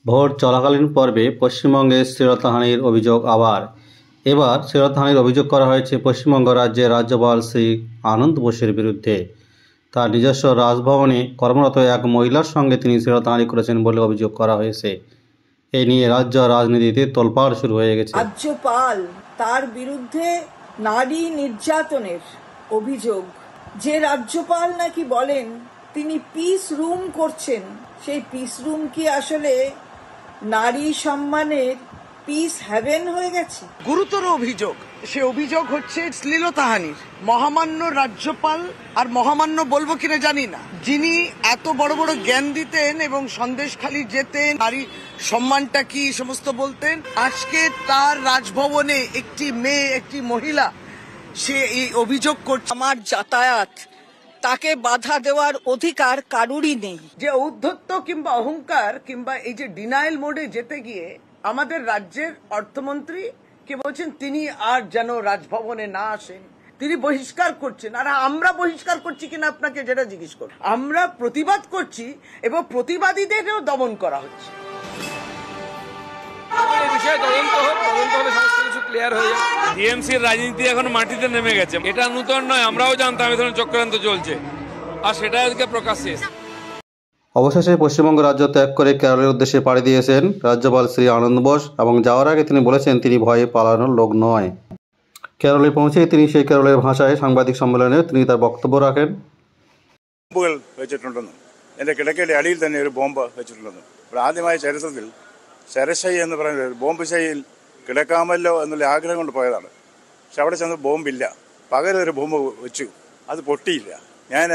Vote চলাকালীন পর্বে পশ্চিমবঙ্গে শ্লীলতাহানির অভিযোগ আবার। এবার শ্লীলতাহানির অভিযোগ করা হয়েছে পশ্চিমবঙ্গ রাজ্যের রাজ্যপাল শ্রী আনন্দ বোসের বিরুদ্ধে। তার নিজস্ব রাজভবনে কর্মরত এক মহিলার সঙ্গে তিনি শ্লীলতাহানি করেছেন বলে অভিযোগ করা হয়েছে। এই নিয়ে রাজ্য রাজনীতিতে তোলপাড় শুরু হয়ে গেছে। রাজ্যপাল তার বিরুদ্ধে নারী নির্যাতনের অভিযোগ, যে রাজ্যপাল নাকি বলেন তিনি পিস রুম করছেন, সেই পিস রুম কি আসলে নারী সম্মানের পিস হ্যাভেন হয়ে গেছে? গুরুতর অভিযোগ। সে অভিযোগ হচ্ছে শ্লীলতাহানির। মহামান্য রাজ্যপাল, আর মহামান্য বলবো কিনা জানি না, যিনি এত বড় বড় জ্ঞান দিতেন এবং সন্দেশখালি যেতেন, নারী সম্মানটা কি সমস্ত বলতেন, আজকে তার রাজভবনে একটি মেয়ে, একটি মহিলা, সে এই অভিযোগ করছে। আমার যাতায়াত, তাকে বাধা দেওয়ার অধিকার কারুরই নেই। যে ঔদ্ধত্য কিংবা অহংকার কিংবা এই যে ডিনাইল মোডে যেতে গিয়ে আমাদের রাজ্যের অর্থমন্ত্রী কে বলছেন তিনি আর যেন রাজভবনে না আসেন, তিনি বহিষ্কার করছেন। আর আমরা বহিষ্কার করছি কিনা আপনাকে যেটা জিজ্ঞেস করব, আমরা প্রতিবাদ করছি এবং প্রতিবাদীদেরও দমন করা হচ্ছে। টিএমসির রাজনীতি এখন মাটিতে নেমে গেছে, এটা নতুন নয়, আমরাও জানতাম এই ধরনের চক্রান্ত চলছে, আর সেটা আজকে প্রকাশ্যে এসেছে। অবশেষে পশ্চিমবঙ্গ রাজ্য ত্যাগ করে কেরলের উদ্দেশ্যে পাড়ি দিয়েছেন রাজ্যপাল শ্রী আনন্দ বোস, এবং যাওয়ার আগে তিনি বলেছেন তিনি ভয়ে পালানোর লোক নয়। কেরলে পৌঁছে তিনি সেই কেরলের ভাষায় সাংবাদিক সম্মেলনে তিনি তার বক্তব্য রাখেন। ബോംബുകൾ വെച്ചിട്ടുണ്ടെന്നും എൻ്റെ കിടക്കയുടെ അടിയിൽ തന്നെ ഒരു ബോംബ് വെച്ചിട്ടുണ്ടെന്നും ഇവിടെ ആദ്യമായ ചരിത്രത്തിൽ ശരശൈ എന്ന് പറയുന്നത് ഒരു ബോംബ് ശൈയിൽ കിടക്കാമല്ലോ എന്നുള്ള ആഗ്രഹം കൊണ്ട് പോയതാണ്. പക്ഷെ അവിടെ ചെന്ന് ബോംബില്ല, പകരം ഒരു ബോംബ് വെച്ചു, അത് പൊട്ടിയില്ല. ഞാൻ